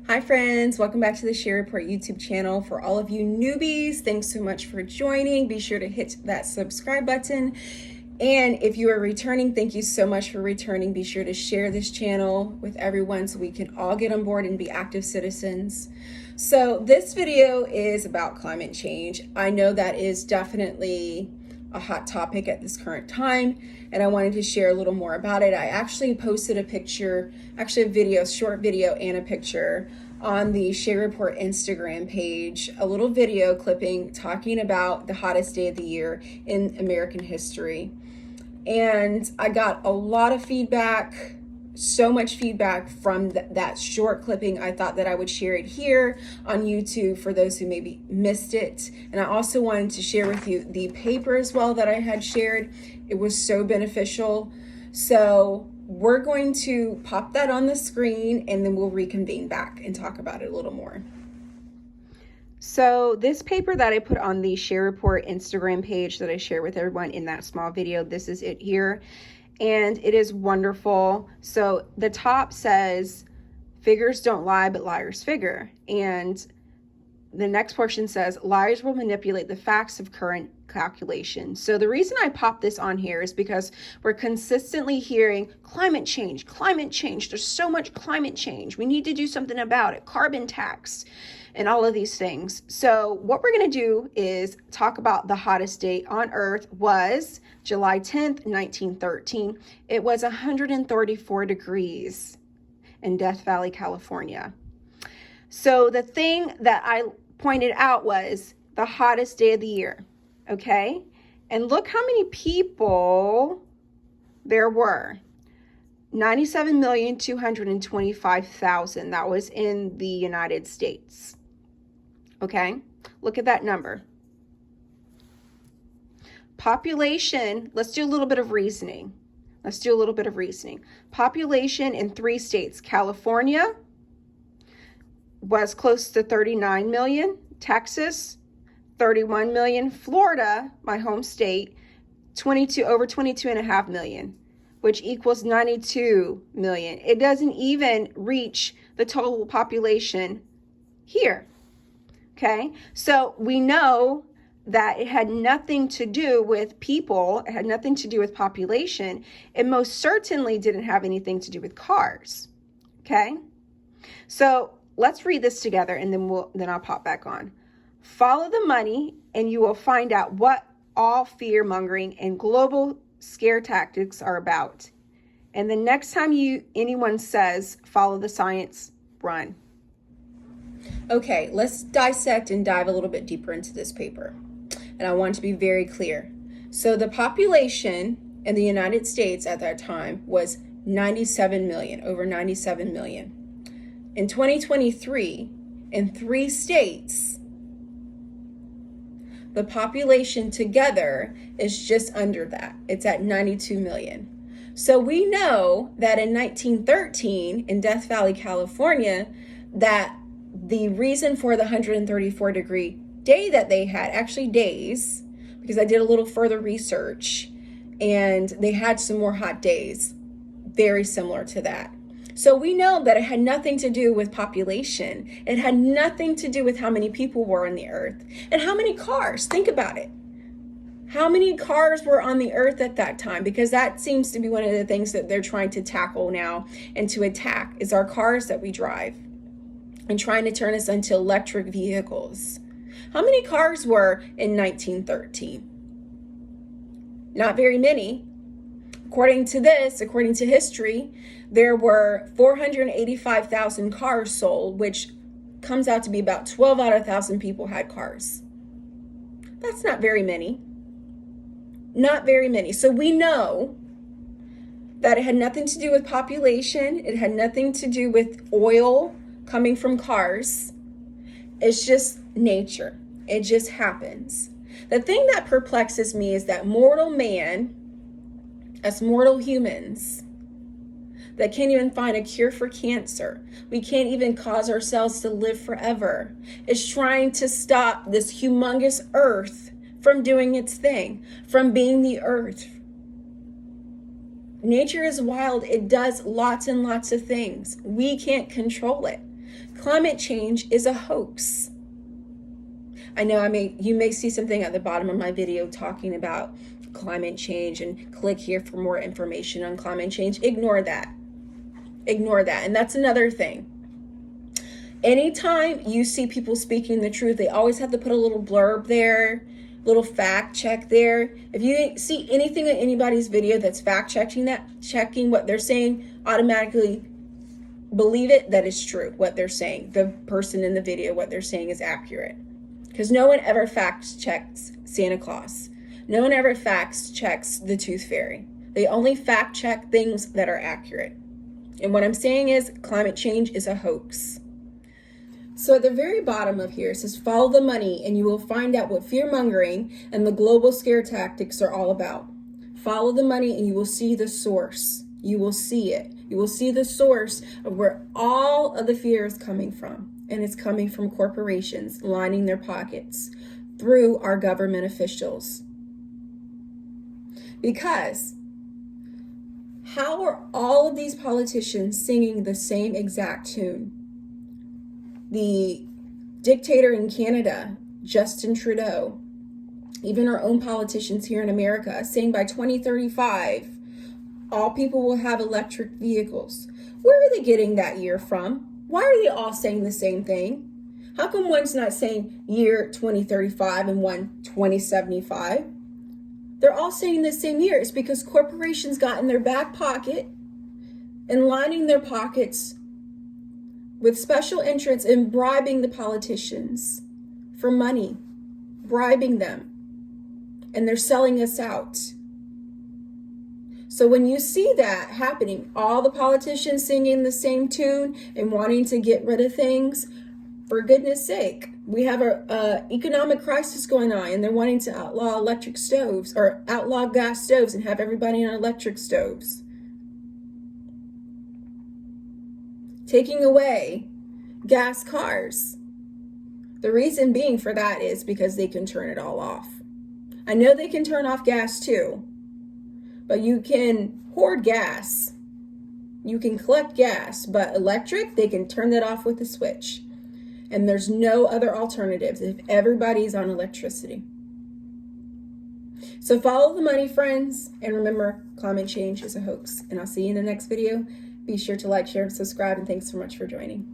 Hi friends, welcome back to the Share Report YouTube channel. For all of you newbies, thanks so much for joining. Be sure to hit that subscribe button. And if you are returning, thank you so much for returning. Be sure to share this channel with everyone so we can all get on board and be active citizens. So this video is about climate change. I know that is definitely a hot topic at this current time, and I wanted to share a little more about it. I actually posted a picture, actually a video, short video and a picture on the Share Report Instagram page, a little video clipping talking about the hottest day of the year in American history. And I got a lot of feedback, so much feedback from that short clipping. I thought that I would share it here on YouTube for those who maybe missed it. And I also wanted to share with you the paper as well that I had shared. It was so beneficial. So we're going to pop that on the screen and then we'll reconvene back and talk about it a little more. So this paper that I put on the Share Report Instagram page that I share with everyone in that small video, this is it here. And it is wonderful. So the top says, figures don't lie, but liars figure. And the next portion says, liars will manipulate the facts of current calculation. So the reason I pop this on here is because we're consistently hearing climate change. There's so much climate change. We need to do something about it. Carbon tax and all of these things. So what we're going to do is talk about the hottest day on Earth was July 10th, 1913. It was 134 degrees in Death Valley, California. So the thing that I pointed out was the hottest day of the year, okay? And look how many people there were. 97,225,000. That was in the United States. Okay? Look at that number. Population, let's do a little bit of reasoning. Population in 3 states. California was close to 39 million. Texas, 31 million. Florida, my home state, over 22.5 million, which equals 92 million. It doesn't even reach the total population here. Okay, so we know that it had nothing to do with people, it had nothing to do with population. It most certainly didn't have anything to do with cars. Okay, so let's read this together and then I'll pop back on. Follow the money and you will find out what all fear mongering and global scare tactics are about. And the next time anyone says follow the science, run. Okay, let's dissect and dive a little bit deeper into this paper. And I want to be very clear. So the population in the United States at that time was 97 million, over 97 million. In 2023, in 3 states, the population together is just under that. It's at 92 million. So we know that in 1913, in Death Valley, California, that the reason for the 134 degree day that they had, actually days, because I did a little further research, and they had some more hot days, very similar to that. So we know that it had nothing to do with population. It had nothing to do with how many people were on the earth and how many cars. Think about it. How many cars were on the earth at that time? Because that seems to be one of the things that they're trying to tackle now and to attack is our cars that we drive and trying to turn us into electric vehicles. How many cars were in 1913? Not very many. According to history, there were 485,000 cars sold, which comes out to be about 12 out of 1,000 people had cars. That's not very many. Not very many. So we know that it had nothing to do with population. It had nothing to do with oil coming from cars. It's just nature. It just happens. The thing that perplexes me is that mortal man, as mortal humans, that can't even find a cure for cancer, we can't even cause ourselves to live forever, is trying to stop this humongous earth from doing its thing, from being the earth. Nature is wild. It does lots and lots of things. We can't control it. Climate change is a hoax. I know you may see something at the bottom of my video talking about climate change and click here for more information on climate change. Ignore that. Ignore that. And that's another thing. Anytime you see people speaking the truth, they always have to put a little blurb there, little fact check there. If you see anything in anybody's video that's fact checking what they're saying, automatically believe it, that is true, what they're saying. The person in the video, what they're saying is accurate. Because no one ever fact checks Santa Claus. No one ever fact checks the Tooth Fairy. They only fact check things that are accurate. And what I'm saying is climate change is a hoax. So at the very bottom of here, it says follow the money and you will find out what fear-mongering and the global scare tactics are all about. Follow the money and you will see the source. You will see it. You will see the source of where all of the fear is coming from. And it's coming from corporations lining their pockets through our government officials. Because how are all of these politicians singing the same exact tune? The dictator in Canada, Justin Trudeau, even our own politicians here in America, saying by 2035, all people will have electric vehicles. Where are they getting that year from? Why are they all saying the same thing? How come one's not saying year 2035 and one 2075? They're all saying the same year. It's because corporations got in their back pocket and lining their pockets with special interests and bribing the politicians for money, bribing them, and they're selling us out. So when you see that happening, all the politicians singing the same tune and wanting to get rid of things, for goodness sake, we have a economic crisis going on and they're wanting to outlaw electric stoves or outlaw gas stoves and have everybody on electric stoves. Taking away gas cars. The reason being for that is because they can turn it all off. I know they can turn off gas too, but you can hoard gas. You can collect gas, but electric, they can turn that off with a switch. And there's no other alternatives if everybody's on electricity. So follow the money, friends, and remember, climate change is a hoax. And I'll see you in the next video. Be sure to like, share, and subscribe, and thanks so much for joining.